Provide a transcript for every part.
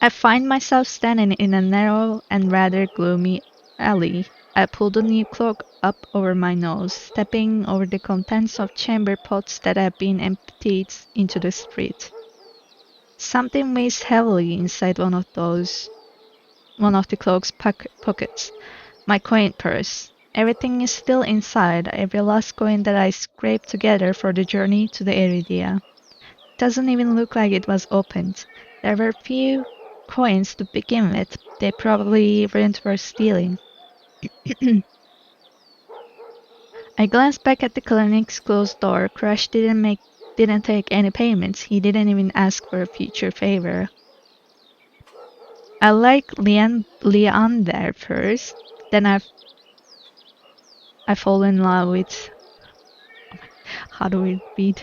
I find myself standing in a narrow and rather gloomy alley. I pull the new cloak up over my nose, stepping over the contents of chamber pots that have been emptied into the street. Something weighs heavily inside one of the cloak's pockets. My coin purse. Everything is still inside, every last coin that I scraped together for the journey to the Iridia. Doesn't even look like it was opened. There were few coins to begin with. They probably weren't worth stealing. I glanced back at the clinic's closed door. Crush didn't take any payments. He didn't even ask for a future favor. I like Leander first. Then I fall in love with, how do we read?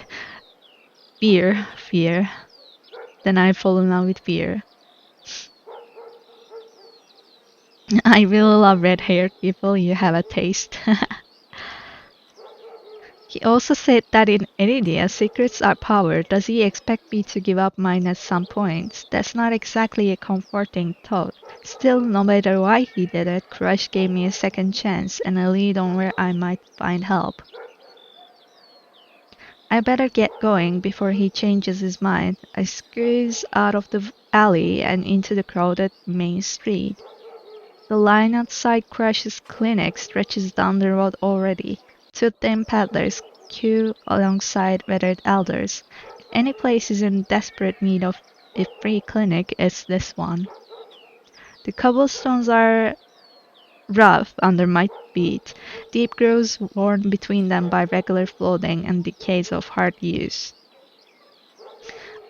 Fear. Then I fall in love with fear. I really love red-haired people. You have a taste. He also said that in Iridia, secrets are power. Does he expect me to give up mine at some point? That's not exactly a comforting thought. Still, no matter why he did it, Crush gave me a second chance and a lead on where I might find help. I better get going before he changes his mind. I squeeze out of the alley and into the crowded main street. The line outside Crush's clinic stretches down the road already. Two thin peddlers queue alongside weathered elders. If any place is in desperate need of a free clinic, it's this one. The cobblestones are rough under my feet, deep grooves worn between them by regular flooding and decades of hard use.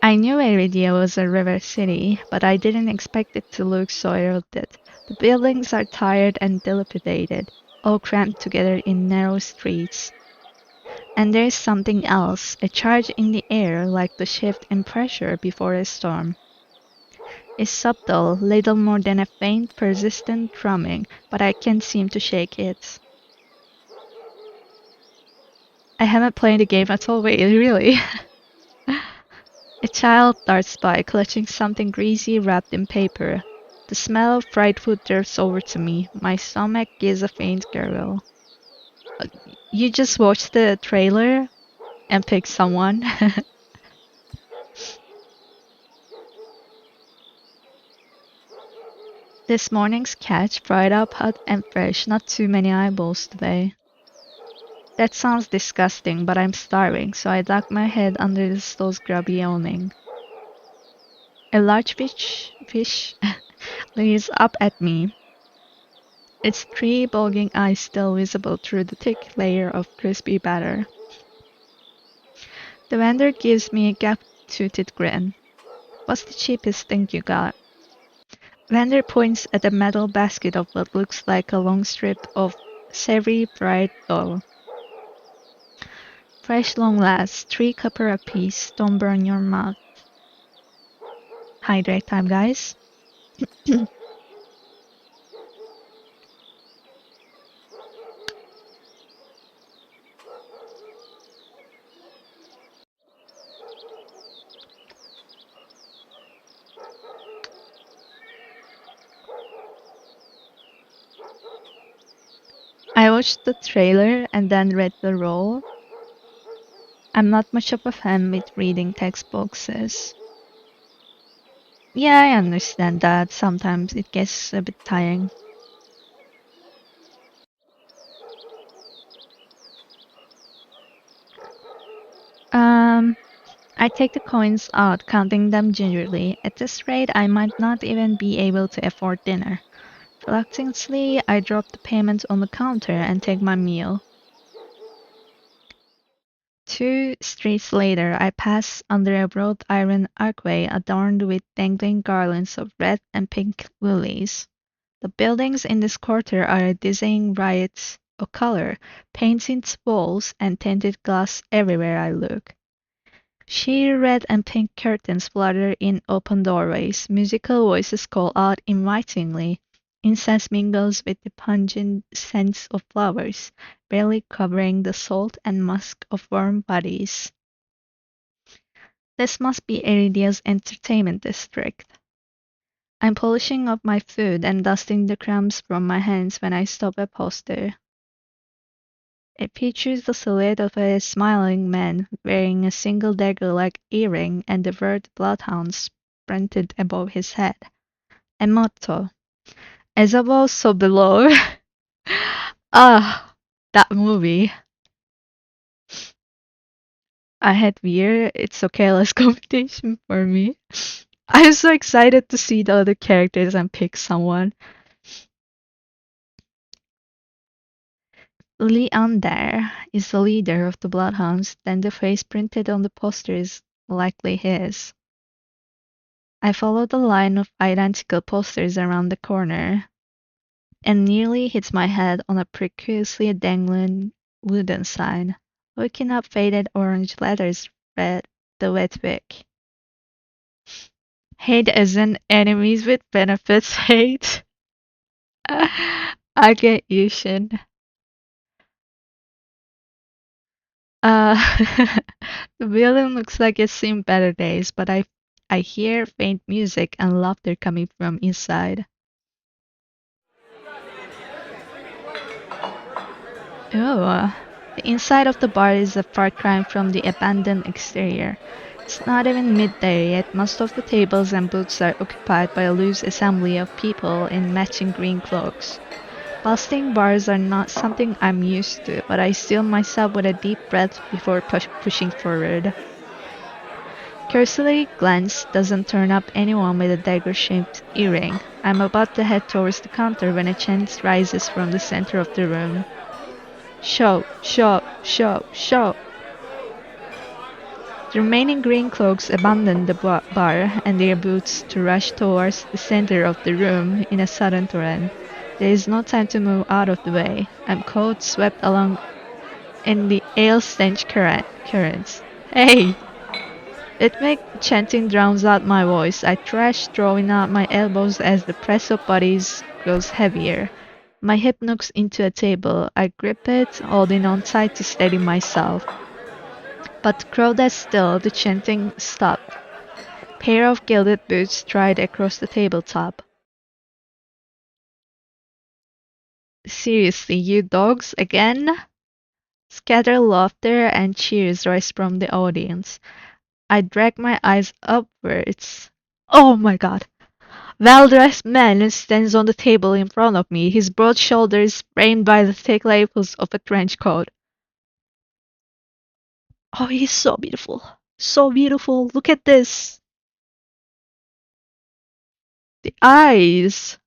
I knew Iridia was a river city, but I didn't expect it to look so eroded. The buildings are tired and dilapidated, all cramped together in narrow streets. And there's something else, a charge in the air like the shift in pressure before a storm. It's subtle, little more than a faint, persistent drumming, but I can't seem to shake it. I haven't played the game at all, wait, really? A child darts by, clutching something greasy wrapped in paper. The smell of fried food drifts over to me. My stomach gives a faint gurgle. You just watched the trailer and picked someone? This morning's catch, fried up hot and fresh, not too many eyeballs today. That sounds disgusting, but I'm starving, so I duck my head under the stove's grubby awning. A large fish leers up at me, its three bulging eyes still visible through the thick layer of crispy batter. The vendor gives me a gap-toothed grin. What's the cheapest thing you got? Vendor points at a metal basket of what looks like a long strip of savory fried dough. Fresh long lasts, 3 copper apiece, don't burn your mouth. Hydrate time, guys. I watched the trailer and then read the role. I'm not much of a fan with reading text boxes. Yeah, I understand that sometimes it gets a bit tiring. Um, I take the coins out, counting them gingerly. At this rate, I might not even be able to afford dinner. Reluctantly, I drop the payment on the counter and take my meal. 2 streets later, I pass under a wrought iron archway adorned with dangling garlands of red and pink lilies. The buildings in this quarter are a dizzying riot of color, painted walls and tinted glass everywhere I look. Sheer red and pink curtains flutter in open doorways. Musical voices call out invitingly. Incense mingles with the pungent scents of flowers, barely covering the salt and musk of warm bodies. This must be Iridia's entertainment district. I'm polishing up my food and dusting the crumbs from my hands when I stop a poster. It features the silhouette of a smiling man wearing a single dagger-like earring and the word Bloodhounds printed above his head. A motto. As above, so below. Ah, that movie. I had weird It's Okay Less competition for me. I'm so excited to see the other characters and pick someone. Leander is the leader of the Bloodhounds, then the face printed on the poster is likely his. I follow the line of identical posters around the corner and nearly hits my head on a precariously dangling wooden sign. Looking up faded orange letters read the wet wick. Hate isn't enemies with benefits hate. I get you, Shin. Uh, the building looks like it's seen better days, but I hear faint music and laughter coming from inside. Oh, the inside of the bar is a far cry from the abandoned exterior. It's not even midday yet. Most of the tables and booths are occupied by a loose assembly of people in matching green cloaks. Bustling bars are not something I'm used to, but I steel myself with a deep breath before pushing forward. Cursory glance doesn't turn up anyone with a dagger-shaped earring. I'm about to head towards the counter when a chant rises from the center of the room. Show, show, show, show. The remaining green cloaks abandon the bar and their booths to rush towards the center of the room in a sudden torrent. There is no time to move out of the way. I'm caught, swept along in the ale-stench currents. Hey! It makes chanting drowns out my voice. I thrash, throwing out my elbows as the press of bodies grows heavier. My hip knocks into a table. I grip it, holding on tight to steady myself. But the crowd is still, the chanting stopped. Pair of gilded boots stride across the tabletop. Seriously, you dogs, again? Scattered laughter and cheers rise from the audience. I drag my eyes upwards. Oh my god! Well-dressed man stands on the table in front of me, his broad shoulders framed by the thick lapels of a trench coat. Oh, he's so beautiful. So beautiful. Look at this. The eyes,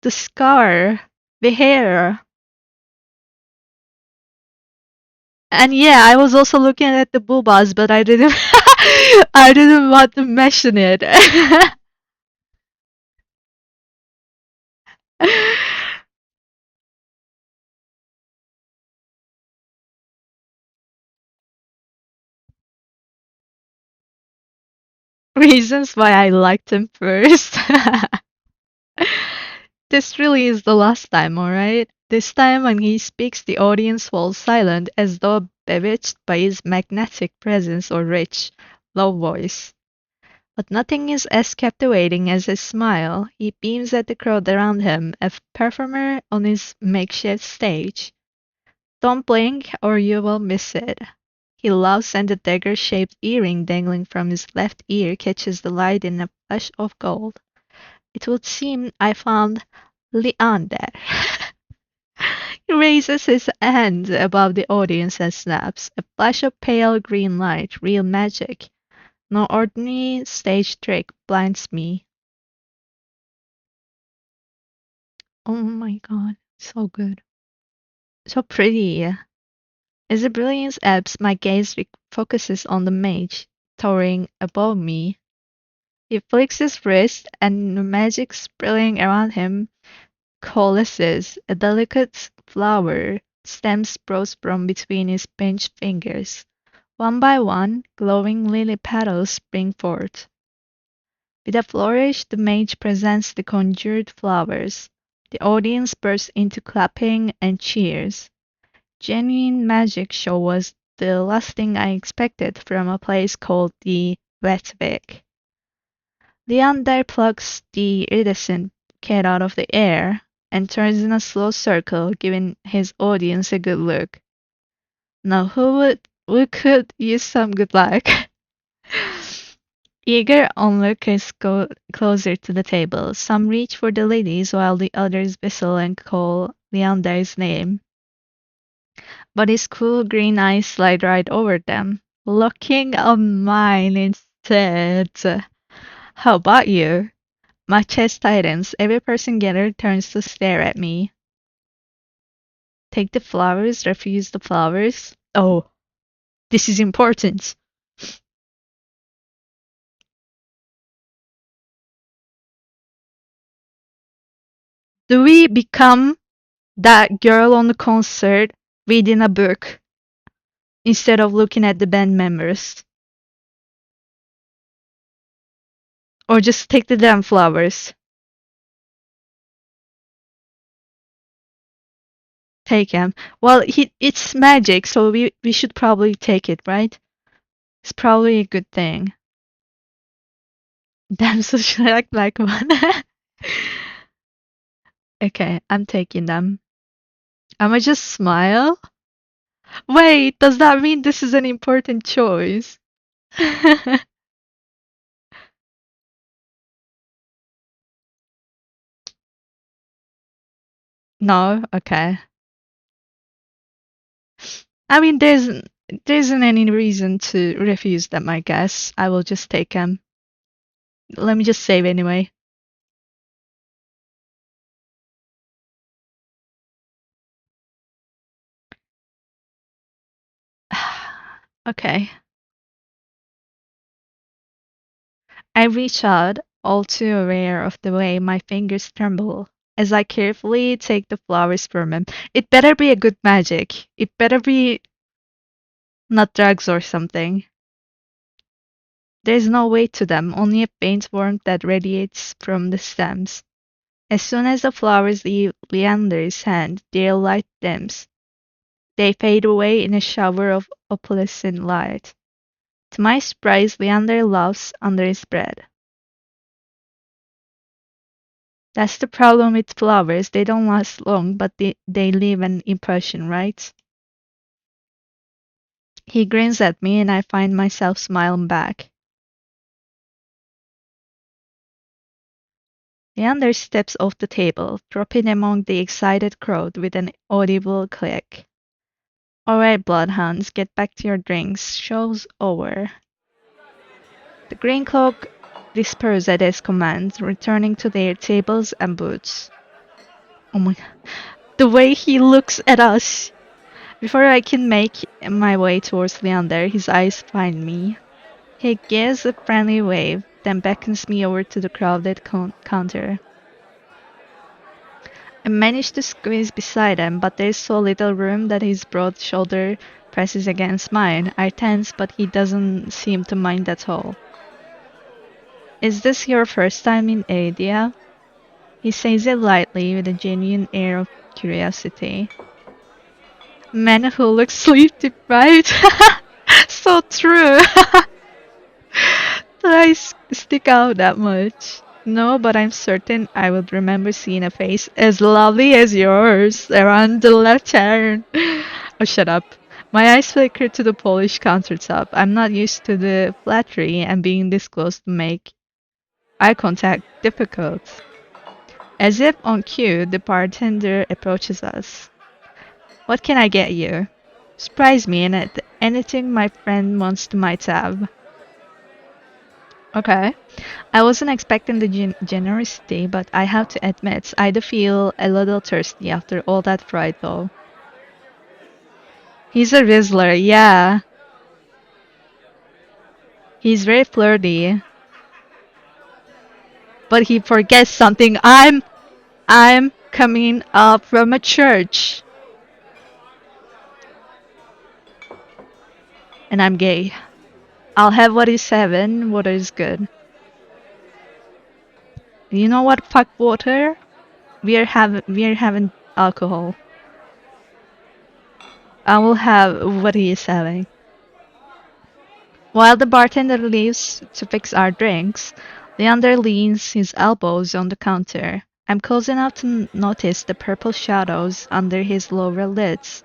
the scar, the hair. And yeah, I was also looking at the boobas, but I didn't I didn't want to mention it. Reasons why I liked him first. This really is the last time, alright? This time when he speaks, the audience falls silent as though bewitched by his magnetic presence or rich, low voice. But nothing is as captivating as his smile. He beams at the crowd around him, a performer on his makeshift stage. Don't blink or you will miss it. He laughs and the dagger-shaped earring dangling from his left ear catches the light in a flash of gold. It would seem I found Leander. He raises his hand above the audience and snaps. A flash of pale green light, real magic. No ordinary stage trick blinds me. Oh my god, so good. So pretty. As the brilliance ebbs, my gaze focuses on the mage, towering above me. He flicks his wrist, and the magic spilling around him coalesces. A delicate flower stem sprouts from between his pinched fingers. One by one, glowing lily petals spring forth. With a flourish, the mage presents the conjured flowers. The audience bursts into clapping and cheers. Genuine magic show was the last thing I expected from a place called the Wet Wick. Leander plucks the iridescent cat out of the air and turns in a slow circle, giving his audience a good look. Now who could use some good luck? Eager onlookers go closer to the table. Some reach for the ladies while the others whistle and call Leander's name. But his cool green eyes slide right over them, looking on mine instead. How about you? My chest tightens. Every person gathered turns to stare at me. Take the flowers, refuse the flowers. Oh, this is important. Do we become that girl on the concert reading a book instead of looking at the band members? Or just take the damn flowers? Take them. Well, it's magic, so we should probably take it, right? It's probably a good thing. Damn, so should I act like one? Okay, I'm taking them. Am I just smile? Wait, does that mean this is an important choice? No? Okay. I mean, there isn't any reason to refuse them, I guess. I will just take them. Let me just save anyway. Okay. I reach out, all too aware of the way my fingers tremble, as I carefully take the flowers from him. It better be a good magic. It better be not drugs or something. There's no weight to them, only a faint warmth that radiates from the stems. As soon as the flowers leave Leander's hand, their light dims. They fade away in a shower of opalescent light. To my surprise, Leander laughs under his breath. That's the problem with flowers. They don't last long, but they leave an impression, right? He grins at me, and I find myself smiling back. Leander steps off the table, dropping among the excited crowd with an audible click. All right, bloodhounds, get back to your drinks. Show's over. The green cloak disperse at his command, returning to their tables and booths. Oh my god. The way he looks at us! Before I can make my way towards Leander, his eyes find me. He gives a friendly wave, then beckons me over to the crowded counter. I manage to squeeze beside him, but there's so little room that his broad shoulder presses against mine. I tense, but he doesn't seem to mind at all. Is this your first time in Adia? He says it lightly with a genuine air of curiosity. Man who looks sleep deprived. So true. Did I stick out that much? No, but I'm certain I would remember seeing a face as lovely as yours around the left turn. Oh, shut up. My eyes flicker to the polished countertop. I'm not used to the flattery and being this close to make eye contact difficult. As if on cue, the bartender approaches us. What can I get you? Surprise me in it. Anything my friend wants to might have. Okay. I wasn't expecting the generosity, but I have to admit, I do feel a little thirsty after all that fright though. He's a Rizzler, yeah. He's very flirty. But he forgets something. I'm coming up from a church. And I'm gay. I'll have what is heaven, what is good. You know what? Fuck water. We are having alcohol. I will have what he is having. While the bartender leaves to fix our drinks, Leander leans his elbows on the counter. I'm close enough to notice the purple shadows under his lower lids.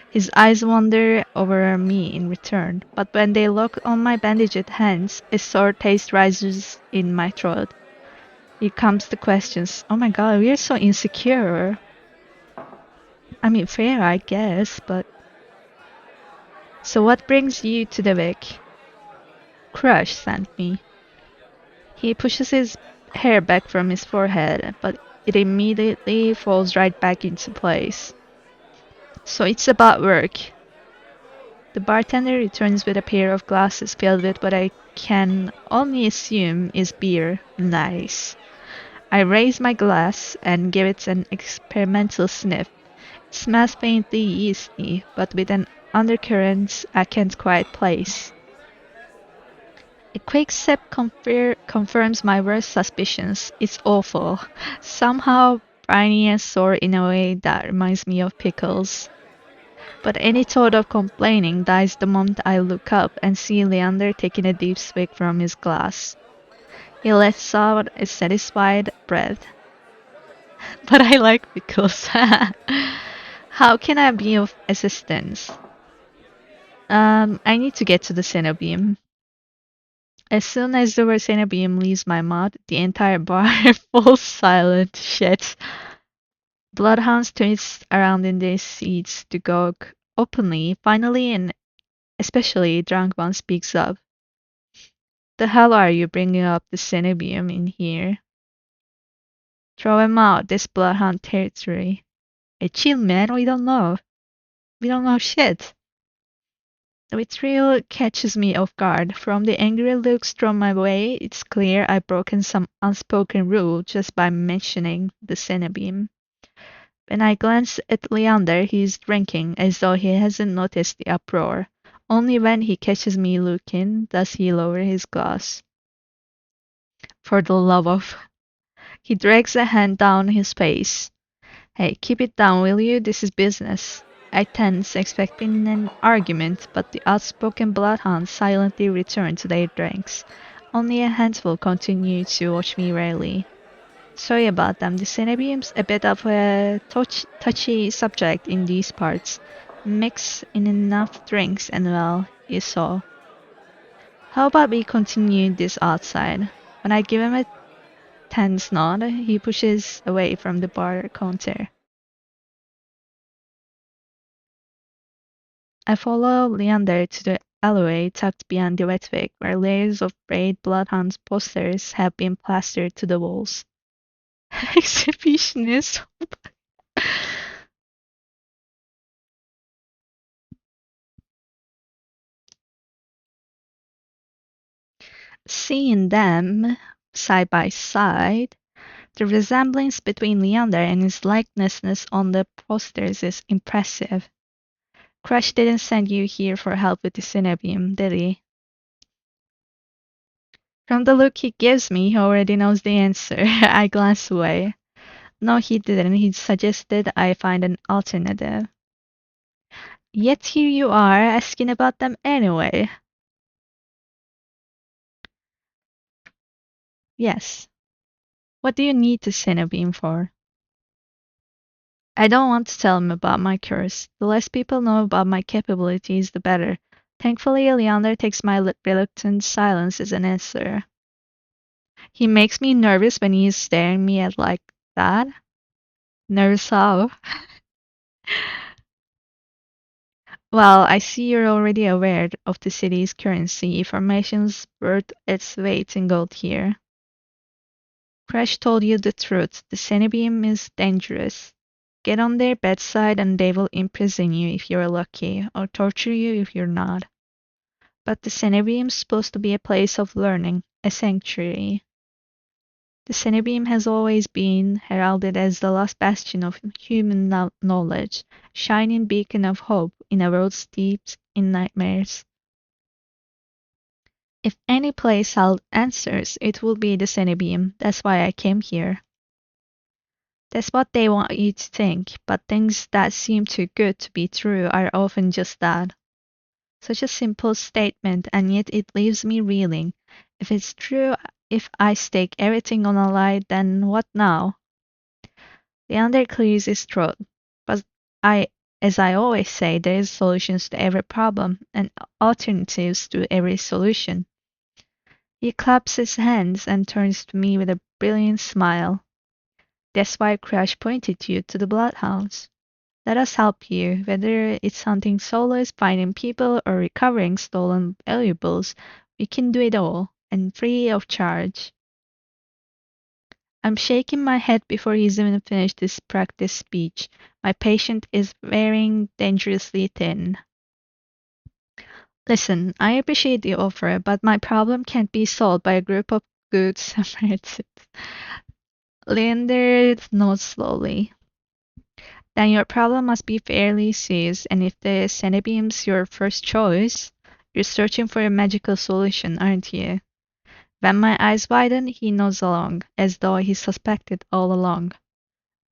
His eyes wander over me in return, but when they look on my bandaged hands, a sour taste rises in my throat. Here comes the questions. Oh my god, we are so insecure. I mean, fair, I guess, but. So, what brings you to the Vic? Crush sent me. He pushes his hair back from his forehead, but it immediately falls right back into place. So, it's about work. The bartender returns with a pair of glasses filled with what I can only assume is beer. Nice. I raise my glass and give it an experimental sniff. It smells faintly yeasty, but with an undercurrent I can't quite place. A quick sip confirms my worst suspicions. It's awful. Somehow briny and sour in a way that reminds me of pickles. But any thought of complaining dies the moment I look up and see Leander taking a deep swig from his glass. He lets out a satisfied breath. But I like pickles. How can I be of assistance? I need to get to the Cenobeam. As soon as the word Cenobeam leaves my mouth, the entire bar falls silent. Shit. Bloodhounds twist around in their seats to gawk openly. Finally, an especially drunk one speaks up. The hell are you bringing up the Cenobium in here? Throw him out, this bloodhound territory. Hey, chill, man, we don't know. We don't know shit. The betrayal catches me off guard. From the angry looks thrown my way, it's clear I've broken some unspoken rule just by mentioning the Cenobium. When I glance at Leander, he's drinking as though he hasn't noticed the uproar. Only when he catches me looking does he lower his glass. For the love of... He drags a hand down his face. Hey, keep it down, will you? This is business. I tense, expecting an argument, but the outspoken bloodhounds silently return to their drinks. Only a handful continue to watch me warily. Sorry about them. The Cenobium's a bit of a touchy subject in these parts. Mix in enough drinks and well, you saw. How about we continue this outside? When I give him a tense nod, he pushes away from the bar counter. I follow Leander to the alleyway tucked behind the wetwick, where layers of braid bloodhounds posters have been plastered to the walls. Exhibitionist. Seeing them side by side, the resemblance between Leander and his likeness on the posters is impressive. Crush didn't send you here for help with the Cenobium, did he? From the look he gives me, he already knows the answer. I glance away. No, he didn't. He suggested I find an alternative. Yet here you are, asking about them anyway. Yes. What do you need the Cenobium for? I don't want to tell him about my curse. The less people know about my capabilities, the better. Thankfully, Leander takes my reluctant silence as an answer. He makes me nervous when he's staring me at like that. Nervous how? Well, I see you're already aware of the city's currency. Information's worth its weight in gold here. Crash told you the truth. The Cenobium is dangerous. Get on their bedside and they will imprison you if you're lucky, or torture you if you're not. But the Cenobium's supposed to be a place of learning, a sanctuary. The Cenobium has always been heralded as the last bastion of human knowledge, shining beacon of hope in a world steeped in nightmares. If any place held answers, it will be the Cenobium. That's why I came here. That's what they want you to think, but things that seem too good to be true are often just that. Such a simple statement, and yet it leaves me reeling. If it's true, if I stake everything on a lie, then what now? Leander clears his throat. But I, as I always say, there is solutions to every problem and alternatives to every solution. He claps his hands and turns to me with a brilliant smile. That's why Crash pointed you to the bloodhounds. Let us help you, whether it's hunting solos, finding people, or recovering stolen valuables. We can do it all, and free of charge. I'm shaking my head before he's even finished his practice speech. My patient is wearing dangerously thin. Listen, I appreciate the offer, but my problem can't be solved by a group of good Samaritans. Leander nods slowly. Then your problem must be fairly serious, and if the Centibeam's your first choice, you're searching for a magical solution, aren't you? When my eyes widen, he nods along, as though he suspected all along.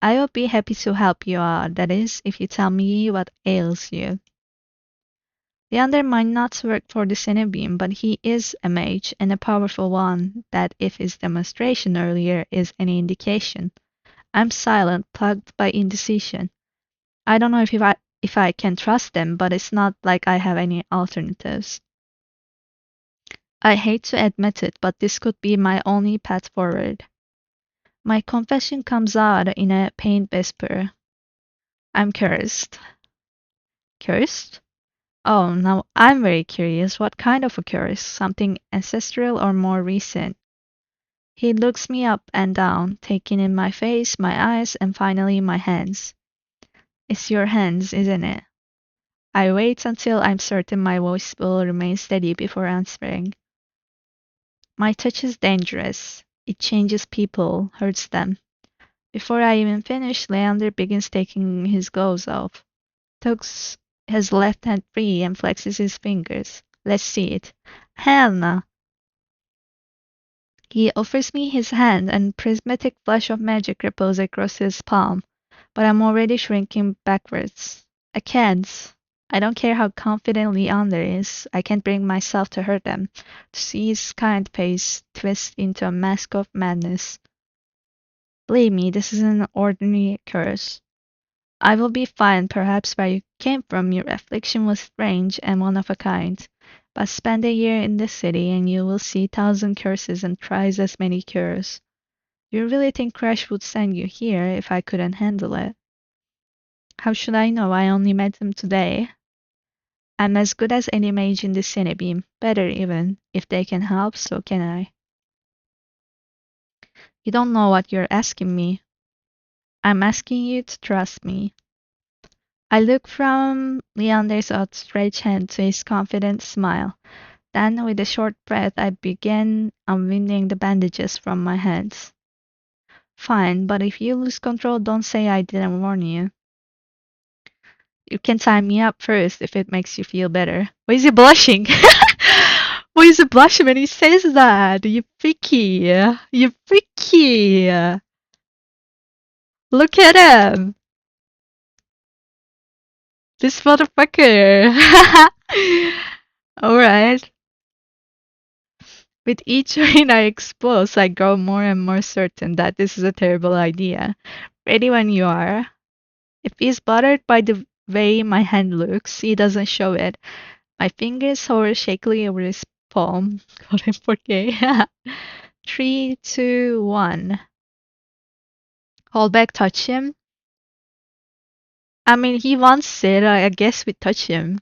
I will be happy to help you out, that is, if you tell me what ails you. Leander might not work for the Cinebeam, but he is a mage, and a powerful one, that if his demonstration earlier is any indication. I'm silent, plagued by indecision. I don't know if I can trust them, but it's not like I have any alternatives. I hate to admit it, but this could be my only path forward. My confession comes out in a pained whisper. I'm cursed. Cursed? Oh, now I'm very curious. What kind of a curse? Something ancestral or more recent? He looks me up and down, taking in my face, my eyes, and finally my hands. It's your hands, isn't it? I wait until I'm certain my voice will remain steady before answering. My touch is dangerous. It changes people, hurts them. Before I even finish, Leander begins taking his gloves off. Tugs his left hand free and flexes his fingers. Let's see it. Hell no. He offers me his hand and prismatic flash of magic ripples across his palm, but I'm already shrinking backwards. I can't. I don't care how confident Leander is. I can't bring myself to hurt him, to see his kind face twist into a mask of madness. Believe me, this isn't an ordinary curse. I will be fine, perhaps where you came from your affliction was strange and one of a kind. But spend a year in this city and you will see 1,000 curses and thrice as many cures. Do you really think Crash would send you here if I couldn't handle it? How should I know? I only met him today. I'm as good as any mage in the Cinebeam, better even. If they can help, so can I. You don't know what you're asking me. I'm asking you to trust me. I look from Leander's outstretched hand to his confident smile. Then, with a short breath, I began unwinding the bandages from my hands. Fine, but if you lose control, don't say I didn't warn you. You can tie me up first if it makes you feel better. Why is he blushing? Why is he blushing when he says that? You freaky. You freaky. Look at him. This motherfucker. Alright. With each rain I expose, I grow more and more certain that this is a terrible idea. Ready when you are. If he's bothered by the way my hand looks, he doesn't show it. My fingers hover shakily over his palm. God, I'm okay. 3, 2, 1. Hold back, touch him. I mean, he wants it. I guess we touch him.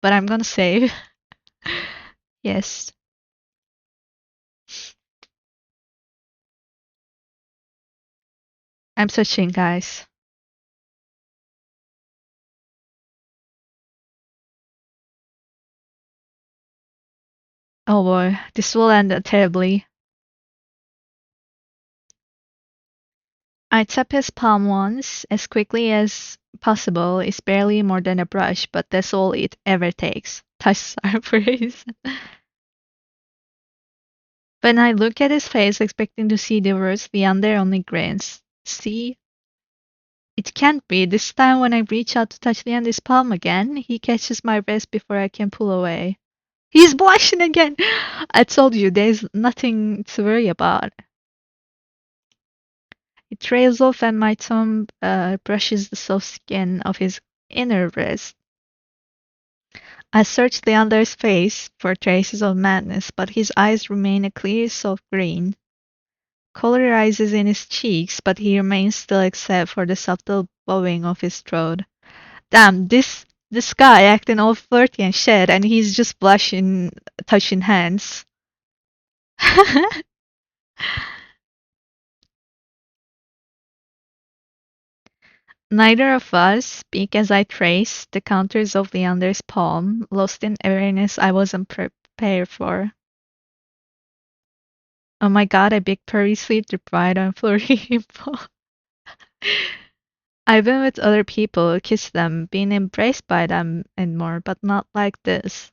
But I'm gonna save. Yes. I'm touching, guys. Oh boy, this will end terribly. I tap his palm once, as quickly as possible. It's barely more than a brush, but that's all it ever takes. Touch our praise. When I look at his face, expecting to see the words, Leander only grins. See? It can't be. This time when I reach out to touch Leander's palm again, he catches my wrist before I can pull away. He's blushing again. I told you there's nothing to worry about. He trails off and my thumb brushes the soft skin of his inner wrist. I search Leander's face for traces of madness, but his eyes remain a clear soft green. Color rises in his cheeks, but he remains still except for the subtle bowing of his throat. Damn, this guy acting all flirty and shit, and he's just blushing, touching hands. Neither of us speak as I trace the contours of Leander's palm, lost in awareness I wasn't prepared for. Oh my god, a big purry sleep deprived and flirty hippo. I've been with other people, kissed them, been embraced by them and more, but not like this.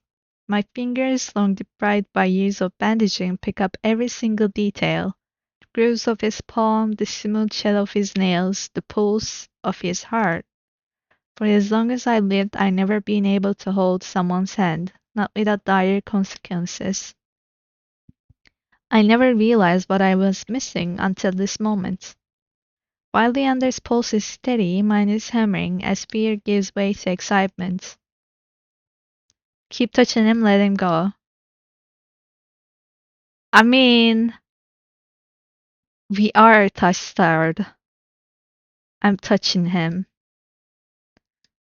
My fingers, long deprived by years of bandaging, pick up every single detail. The grooves of his palm, the smooth shell of his nails, the pulse of his heart. For as long as I lived, I never been able to hold someone's hand, not without dire consequences. I never realized what I was missing until this moment. While Leander's pulse is steady, mine is hammering as fear gives way to excitement. Keep touching him, let him go. I mean, we are touch-starved. I'm touching him.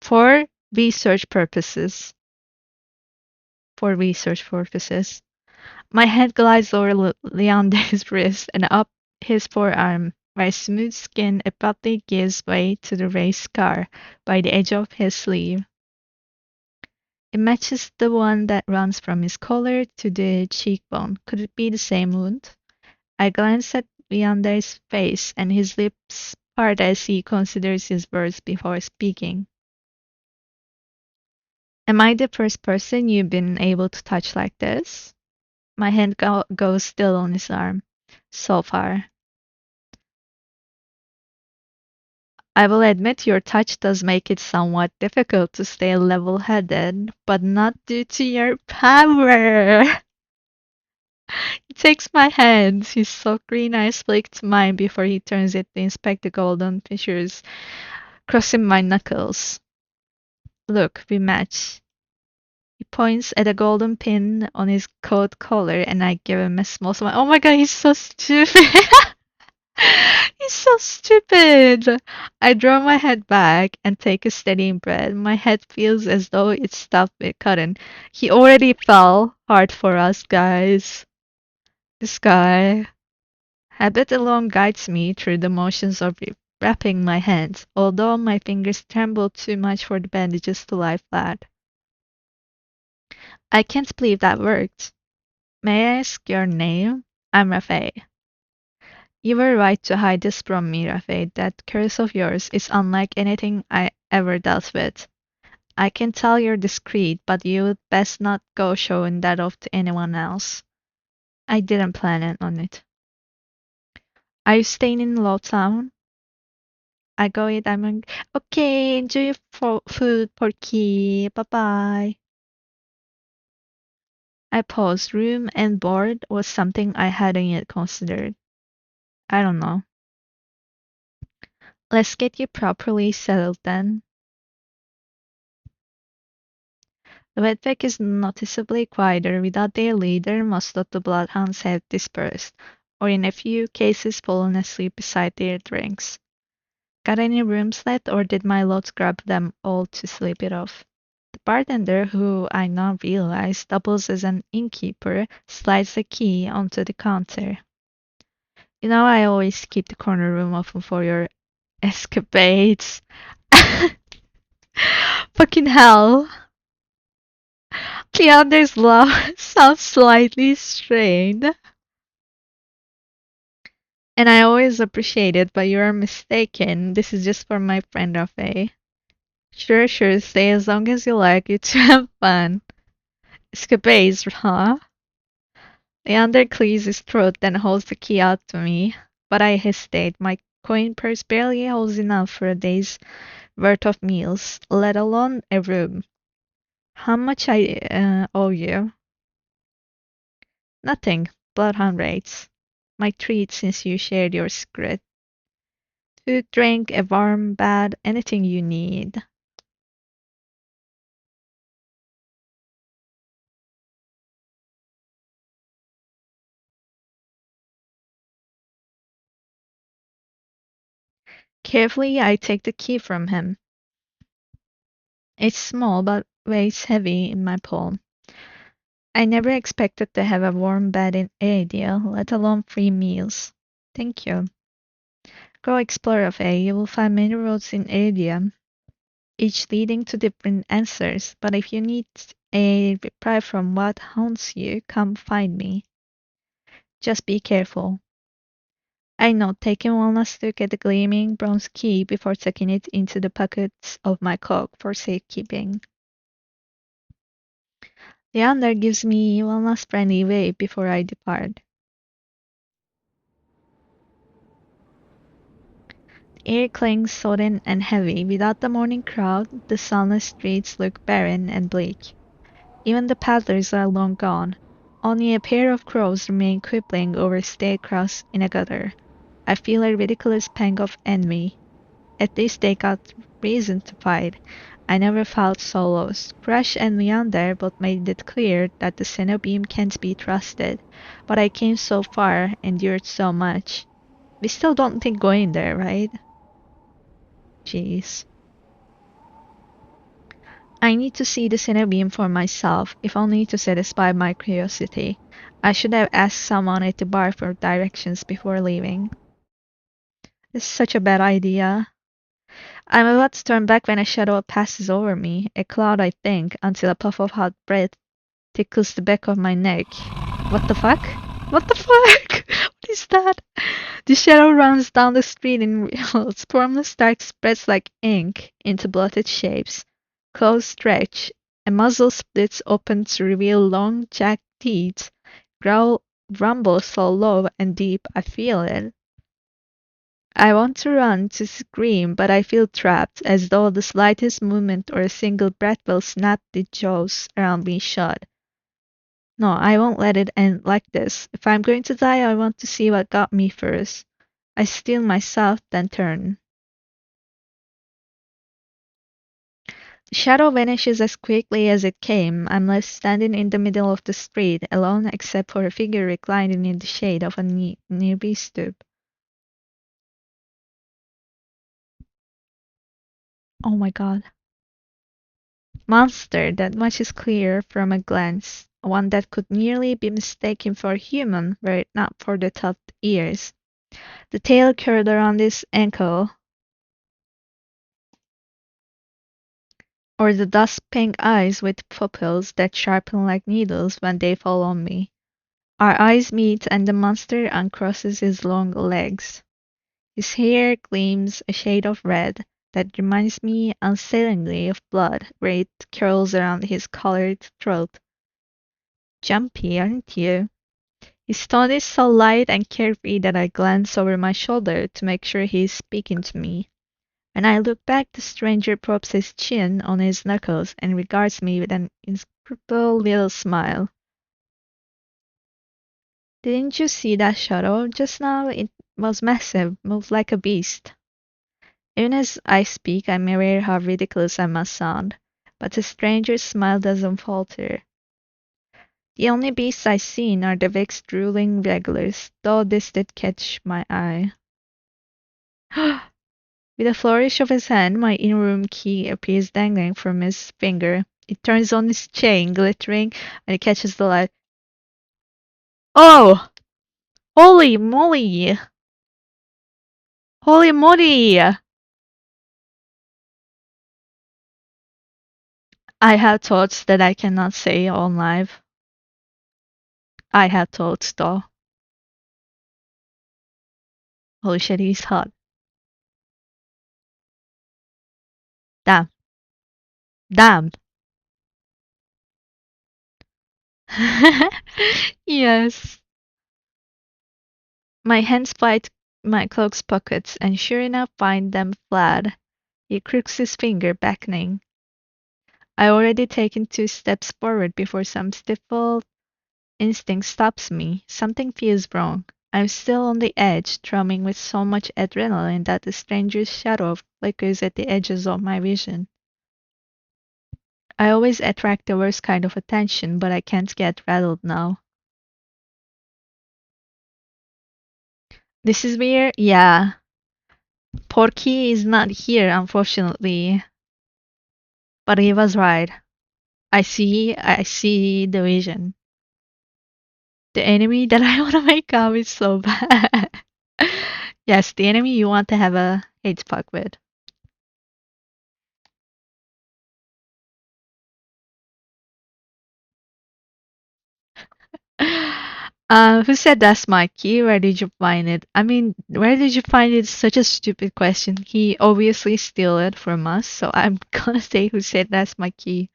For research purposes. For research purposes. My hand glides over Leander's wrist and up his forearm, where smooth skin abruptly gives way to the raised scar by the edge of his sleeve. It matches the one that runs from his collar to the cheekbone. Could it be the same wound? I glance at Leander's face, and his lips part as he considers his words before speaking. Am I the first person you've been able to touch like this? My hand goes still on his arm. So far. I will admit your touch does make it somewhat difficult to stay level-headed, but not due to your power. He takes my hand, his soft green eyes flick to mine before he turns it to inspect the golden fissures crossing my knuckles. Look, we match. He points at a golden pin on his coat collar and I give him a small smile. Oh my god, he's so stupid! He's so stupid! I draw my head back and take a steady breath. My head feels as though it's stuffed with cotton. He already fell hard for us, guys. This guy. Habit alone guides me through the motions of wrapping my hands, although my fingers tremble too much for the bandages to lie flat. I can't believe that worked. May I ask your name? I'm Rafe. You were right to hide this from me, Rafe. That curse of yours is unlike anything I ever dealt with. I can tell you're discreet, but you'd best not go showing that off to anyone else. I didn't plan on it. Are you staying in Lowtown? I go eat. I'm like, okay, enjoy your food, Porky. Bye bye. I paused. Room and board was something I hadn't yet considered. I don't know. Let's get you properly settled then. The wetback is noticeably quieter. Without their leader, most of the bloodhounds have dispersed, or in a few cases fallen asleep beside their drinks. Got any rooms left, or did my lot grab them all to sleep it off? The bartender, who I now realize doubles as an innkeeper, slides the key onto the counter. You know I always keep the corner room open for your escapades. Fucking hell. Leander's laugh sounds slightly strained. And I always appreciate it, but you are mistaken. This is just for my friend Rafe. Sure, sure, stay as long as you like. You two have fun. Escapades, huh? Leander clears his throat, then holds the key out to me. But I hesitate. My coin purse barely holds enough for a day's worth of meals, let alone a room. How much I owe you? Nothing. Bloodhound rates. My treat since you shared your secret. Food, drink, a warm bed, anything you need. Carefully, I take the key from him. It's small but weighs heavy in my palm. I never expected to have a warm bed in Adia, let alone free meals. Thank you. Go explore of A. You will find many roads in Adia, each leading to different answers. But if you need a reply from what haunts you, come find me. Just be careful. I note, taking one last look at the gleaming bronze key before tucking it into the pockets of my cloak for safekeeping. Leander gives me one last friendly wave before I depart. The air clings sodden and heavy. Without the morning crowd, the sunless streets look barren and bleak. Even the paddlers are long gone. Only a pair of crows remain quibbling over star-crossed in a gutter. I feel a ridiculous pang of envy. At least they got reason to fight. I never felt so lost. Crush and Leander both made it clear that the Cenobeam can't be trusted. But I came so far, endured so much. We still don't think going there, right? Jeez. I need to see the Cenobeam for myself, if only to satisfy my curiosity. I should have asked someone at the bar for directions before leaving. This is such a bad idea. I'm about to turn back when a shadow passes over me, a cloud I think, until a puff of hot breath tickles the back of my neck. What the fuck? What the fuck? What is that? The shadow runs down the street in reels. Formless dark spreads like ink into blotted shapes. Claws stretch. A muzzle splits open to reveal long jagged teeth. Growl rumbles so low and deep I feel it. I want to run, to scream, but I feel trapped, as though the slightest movement or a single breath will snap the jaws around me shut. No, I won't let it end like this. If I'm going to die, I want to see what got me first. I steel myself, then turn. The shadow vanishes as quickly as it came. I'm left standing in the middle of the street, alone except for a figure reclining in the shade of a nearby stoop. Oh my god. Monster, that much is clear from a glance. One that could nearly be mistaken for a human were it not for the toothed ears. The tail curled around his ankle, or the dust pink eyes with pupils that sharpen like needles when they fall on me. Our eyes meet, and the monster uncrosses his long legs. His hair gleams a shade of red that reminds me unsettlingly of blood where it curls around his colored throat. Jumpy, aren't you? His tone is so light and carefree that I glance over my shoulder to make sure he is speaking to me. When I look back, the stranger props his chin on his knuckles and regards me with an inscrutable little smile. Didn't you see that shadow just now? It was massive, moved like a beast. Even as I speak, I'm aware how ridiculous I must sound, but the stranger's smile doesn't falter. The only beasts I've seen are the vexed drooling regulars, though this did catch my eye. With a flourish of his hand, my in-room key appears dangling from his finger. It turns on his chain, glittering, and it catches the light. Oh! Holy moly! Holy moly! I have thoughts that I cannot say on live. I have thoughts though. Holy shit, he's hot. Damn. Damn. Yes. My hands fight my cloak's pockets, and sure enough find them flat. He crooks his finger, beckoning. I already taken 2 steps forward before some stifled Instinct stops me. Something feels wrong. I'm still on the edge, drumming with so much adrenaline that the stranger's shadow flickers at the edges of my vision. I always attract the worst kind of attention, but I can't get rattled now. This is where, yeah, Porky is not here, unfortunately. But he was right. I see the vision. The enemy that I want to make up is so bad. Yes, the enemy you want to have a hate spark with. Who said that's my key? Where did you find it? I mean, where did you find it? Such a stupid question. He obviously stole it from us, so I'm gonna say who said that's my key.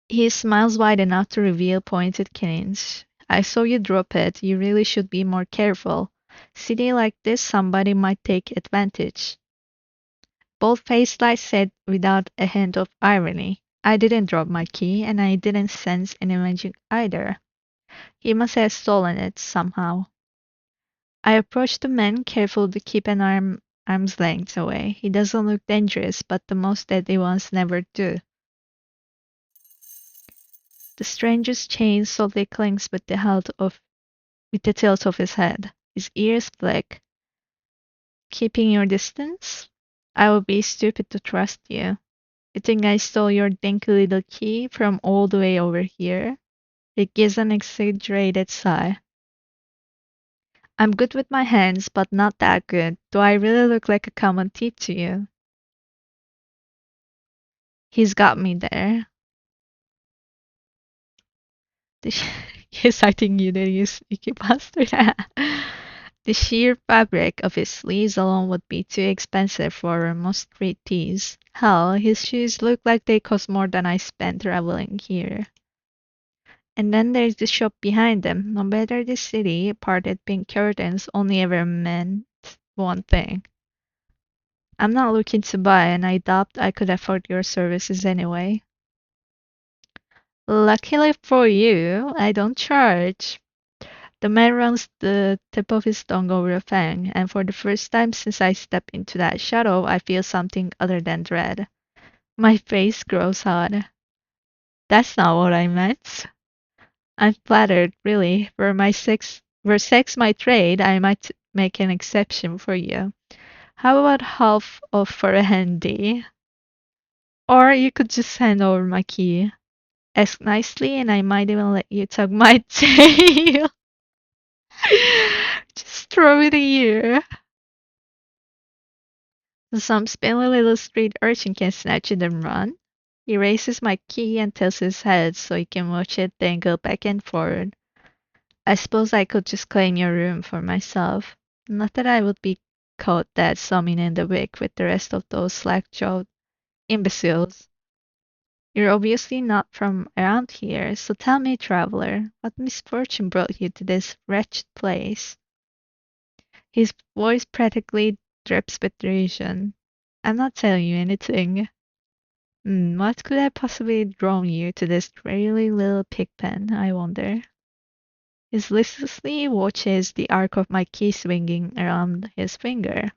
He smiles wide enough to reveal pointed canines. I saw you drop it. You really should be more careful. City like this, somebody might take advantage. Bold-faced I said without a hint of irony. I didn't drop my key, and I didn't sense any magic either. He must have stolen it somehow. I approached the man, careful to keep an arm's length away. He doesn't look dangerous, but the most deadly ones never do. The stranger's chain softly clinks with the tilt of his head. His ears flick. Keeping your distance? I would be stupid to trust you. You think I stole your dinky little key from all the way over here? He gives an exaggerated sigh. I'm good with my hands, but not that good. Do I really look like a common thief to you? He's got me there. The yes, I think you did use Icky Bastard. The sheer fabric of his sleeves alone would be too expensive for most street tees. Hell, his shoes look like they cost more than I spent traveling here. And then there's the shop behind them. No matter the city, parted pink curtains only ever meant one thing. I'm not looking to buy, and I doubt I could afford your services anyway. Luckily for you, I don't charge. The man runs the tip of his tongue over a fang, and for the first time since I stepped into that shadow, I feel something other than dread. My face grows hot. That's not what I meant. I'm flattered, really. Were sex my trade, I might make an exception for you. How about half off for a handy? Or you could just hand over my key. Ask nicely, and I might even let you tug my tail. Just throw it here. Some spindly little street urchin can snatch it and run. He raises my key and tilts his head so he can watch it dangle back and forth. I suppose I could just claim your room for myself. Not that I would be caught dead summing in the wick with the rest of those slack-jawed imbeciles. You're obviously not from around here, so tell me, traveler, what misfortune brought you to this wretched place? His voice practically drips with derision. I'm not telling you anything. What could have possibly drawn you to this dreary little pigpen, I wonder? He listlessly watches the arc of my key swinging around his finger.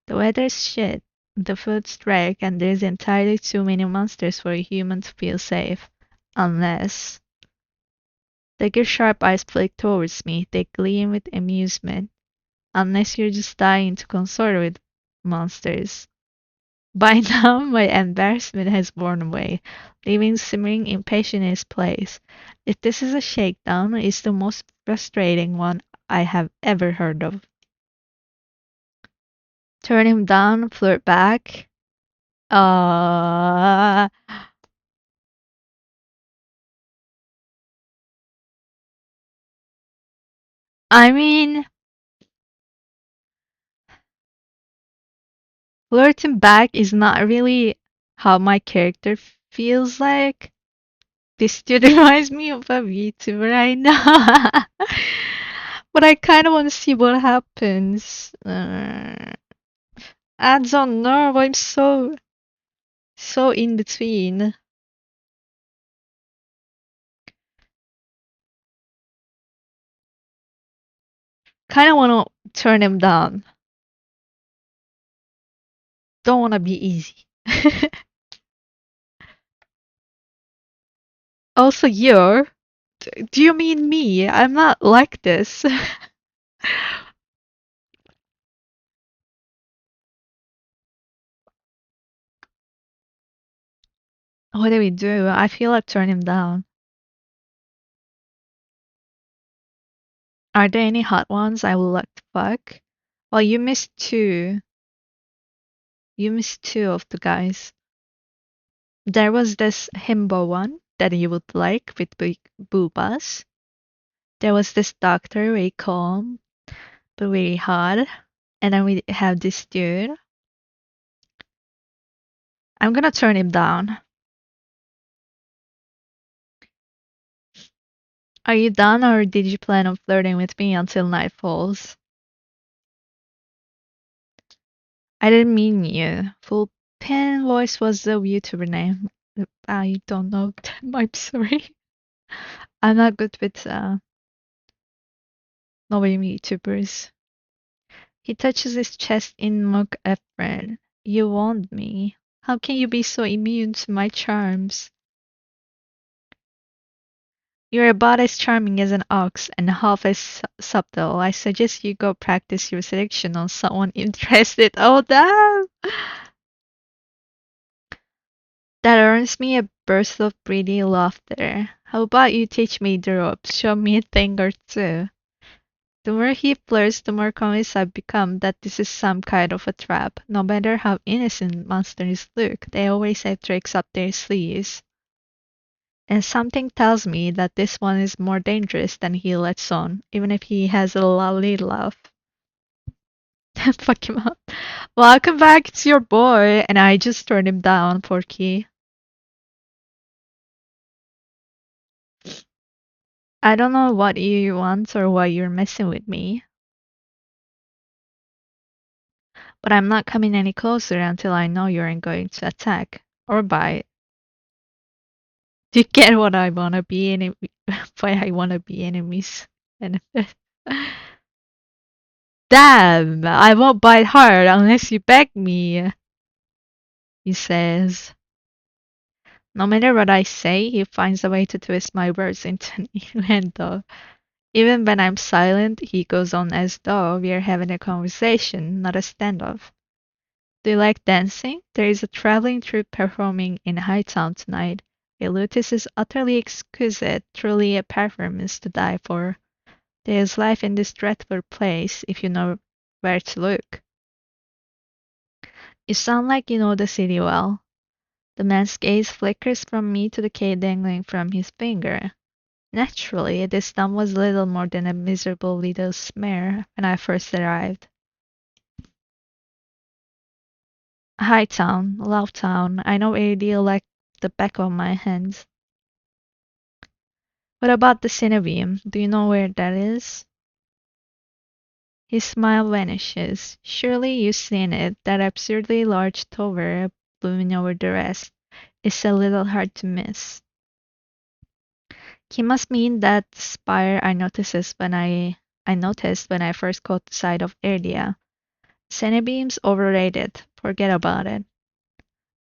The weather's shit, the food's drag, and there's entirely too many monsters for a human to feel safe. Unless... Dagger's sharp eyes flick towards me, they gleam with amusement. Unless you're just dying to consort with monsters. By now, my embarrassment has worn away, leaving simmering impatience in its place. If this is a shakedown, it's the most frustrating one I have ever heard of. Turn him down, flirt back. Uh, I mean, flirting back is not really how my character feels like. This dude reminds me of a VTuber right now. But I kind of want to see what happens. I don't know. I'm so in between. Kind of want to turn him down. Don't want to be easy. Also, you. Do you mean me? I'm not like this. What do we do? I feel like turn him down. Are there any hot ones I would like to fuck? Well, you missed two. You missed two of the guys. There was this himbo one that you would like with big boobas. There was this doctor, very calm, but very hot. And then we have this dude. I'm gonna turn him down. Are you done or did you plan on flirting with me until night falls? I didn't mean you. Full Pen Voice was the YouTuber name. I don't know them, I'm sorry. I'm not good with knowing YouTubers. He touches his chest in mock effort. You want me. How can you be so immune to my charms? You're about as charming as an ox and half as subtle. I suggest you go practice your seduction on someone interested. Oh, damn! That earns me a burst of pretty laughter. How about you teach me the ropes? Show me a thing or two. The more he flirts, the more convinced I've become that this is some kind of a trap. No matter how innocent monsters look, they always have tricks up their sleeves. And something tells me that this one is more dangerous than he lets on, even if he has a lovely laugh. Fuck him up. Welcome back, it's your boy, and I just turned him down, Porky. I don't know what you want or why you're messing with me, but I'm not coming any closer until I know you aren't going to attack or bite. Do you get what I wanna be why I wanna be enemies? And damn, I won't bite hard unless you beg me, he says. No matter what I say, he finds a way to twist my words into an innuendo. Even when I'm silent, he goes on as though we're having a conversation, not a standoff. Do you like dancing? There is a traveling troupe performing in Hightown tonight. Elutis is utterly exquisite, truly a performance to die for. There is life in this dreadful place if you know where to look. You sound like you know the city well. The man's gaze flickers from me to the key dangling from his finger. Naturally, this town was little more than a miserable little smear when I first arrived. Hightown, Lovetown, I know a deal like the back of my hand. What about the Cinebeam? Do you know where that is? His smile vanishes. Surely you've seen it, that absurdly large tower looming over the rest. It's a little hard to miss. He must mean that spire I noticed when I first caught sight of Erdia. Cinebeam's overrated. Forget about it.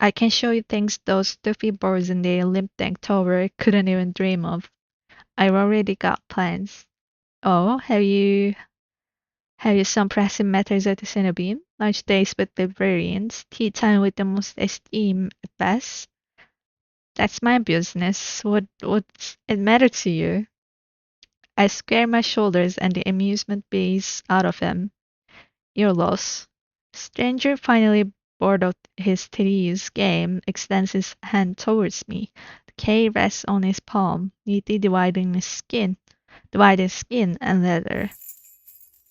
I can show you things those stuffy birds in the limp tank tower couldn't even dream of. I've already got plans. Oh, have you some pressing matters at the Cinebeam? Lunch days with librarians, tea time with the most esteemed best? That's my business. What's it matter to you? I square my shoulders and the amusement beats out of him. Your loss. Stranger finally bored of his tedious game, extends his hand towards me. The K rests on his palm, neatly dividing skin and leather.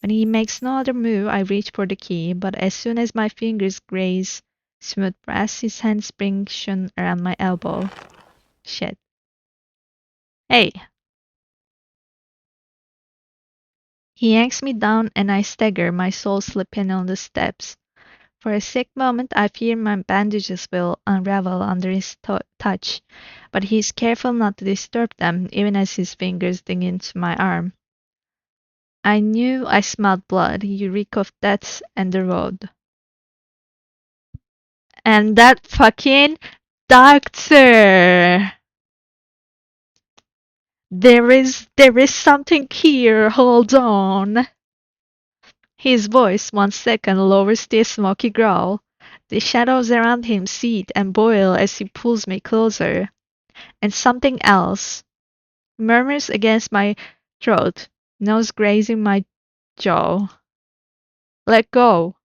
When he makes no other move, I reach for the key, but as soon as my fingers graze smooth brass, his hand springs shun around my elbow. Shit. Hey! He yanks me down and I stagger, my soul slipping on the steps. For a sick moment, I fear my bandages will unravel under his touch, but he is careful not to disturb them, even as his fingers dig into my arm. I knew I smelled blood. You reek of death and the road. And that fucking doctor! There is something here. Hold on. His voice, 1 second, lowers to a smoky growl. The shadows around him seethe and boil as he pulls me closer. And something else murmurs against my throat, nose grazing my jaw. Let go.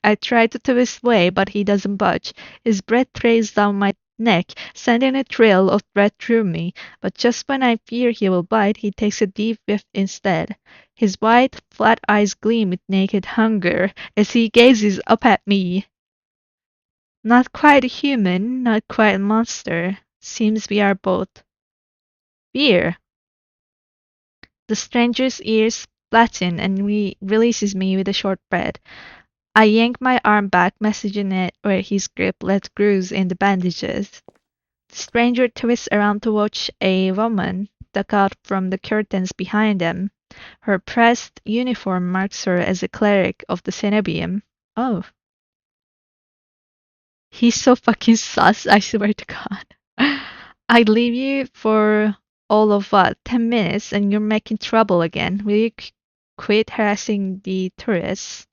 I try to twist away, but he doesn't budge. His breath trails down my neck, sending a thrill of dread through me. But just when I fear he will bite, he takes a deep whiff instead. His wide, flat eyes gleam with naked hunger as he gazes up at me. Not quite a human, not quite a monster. Seems we are both. Fear. The stranger's ears flatten and releases me with a short breath. I yank my arm back, messaging it where his grip left grooves in the bandages. The stranger twists around to watch a woman duck out from the curtains behind them. Her pressed uniform marks her as a cleric of the Cenobium. Oh, he's so fucking sus, I swear to God. I'd leave you for all of what, 10 minutes, and you're making trouble again. Will you quit harassing the tourists?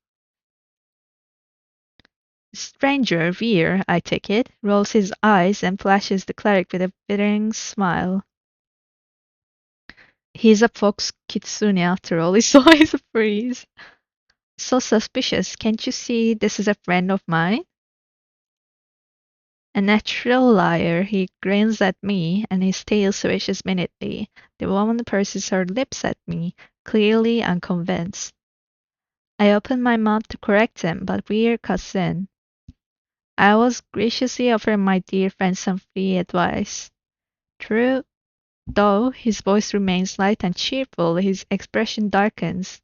Stranger Veer, I take it, rolls his eyes and flashes the cleric with a bittering smile. He's a fox kitsune after all, his eyes freeze. So suspicious, can't you see this is a friend of mine? A natural liar, he grins at me, and his tail swishes minutely. The woman purses her lips at me, clearly unconvinced. I open my mouth to correct him, but Veer cuts in. I was graciously offering my dear friend some free advice. True, though his voice remains light and cheerful, his expression darkens.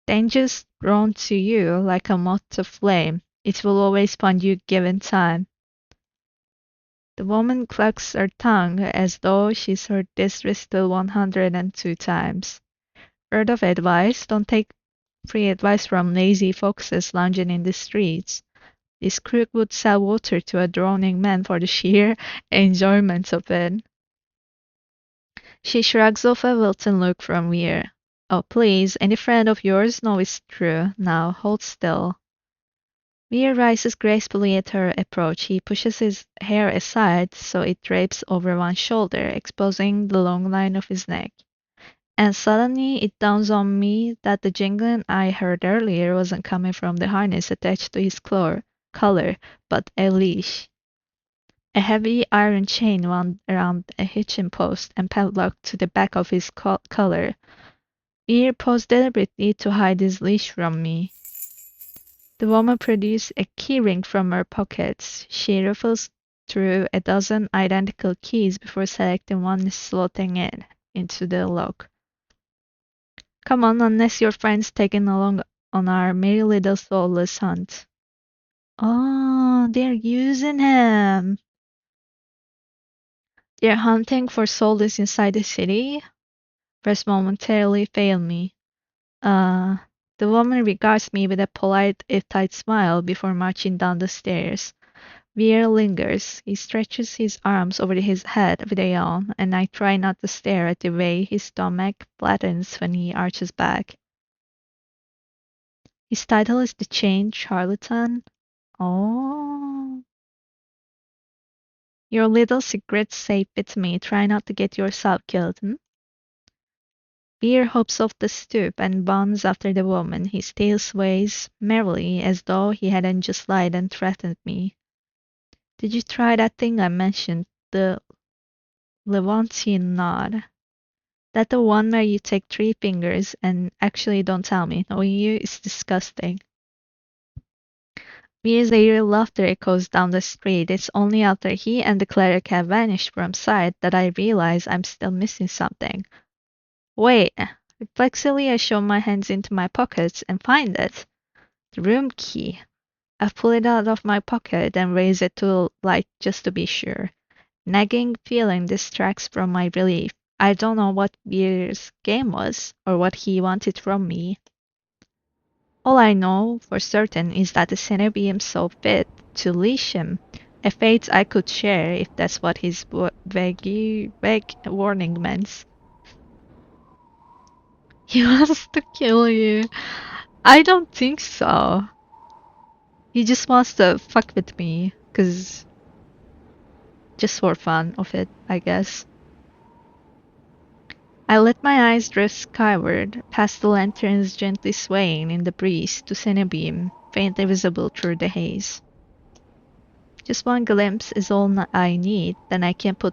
Danger's drawn to you like a moth to flame. It will always find you given time. The woman clucks her tongue as though she's heard this riddle 102 times. Word of advice, don't take free advice from lazy foxes lounging in the streets. This crook would sell water to a drowning man for the sheer enjoyment of it. She shrugs off a wilting look from Weir. Oh, please, any friend of yours? No, it's true. Now, hold still. Weir rises gracefully at her approach. He pushes his hair aside so it drapes over one shoulder, exposing the long line of his neck. And suddenly it dawns on me that the jingling I heard earlier wasn't coming from the harness attached to his collar, but a leash. A heavy iron chain wound around a hitching post and padlocked to the back of his collar. Weir paused deliberately to hide his leash from me. The woman produced a keyring from her pockets. She ruffles through a dozen identical keys before selecting one and slotting it into the lock. Come on, unless your friend's taken along on our merry little soulless hunt. Oh, they're using him. They're hunting for soulless inside the city? First momentarily failed me. Uh, the woman regards me with a polite, if tight smile before marching down the stairs. Veer lingers. He stretches his arms over his head with a yawn, and I try not to stare at the way his stomach flattens when he arches back. His title is the Chained Charlatan. Oh. Your little secret's safe with me. Try not to get yourself killed, hmm? Veer hops off the stoop and bounds after the woman. His tail sways merrily as though he hadn't just lied and threatened me. Did you try that thing I mentioned? The Levantine nod. That the one where you take 3 fingers and actually don't tell me. Knowing you is disgusting. Veer's eerie laughter echoes down the street. It's only after he and the cleric have vanished from sight that I realize I'm still missing something. Wait. Reflexively, I shove my hands into my pockets and find it. The room key. I pull it out of my pocket and raise it to the light just to be sure. Nagging feeling distracts from my relief. I don't know what Beer's game was or what he wanted from me. All I know for certain is that the Cenobite saw fit to leash him, a fate I could share if that's what his vague warning meant. He wants to kill you. I don't think so. He just wants to fuck with me, 'cause just for fun of it, I guess. I let my eyes drift skyward, past the lanterns gently swaying in the breeze to Cinebeam, faintly visible through the haze. Just one glimpse is all I need, then I can put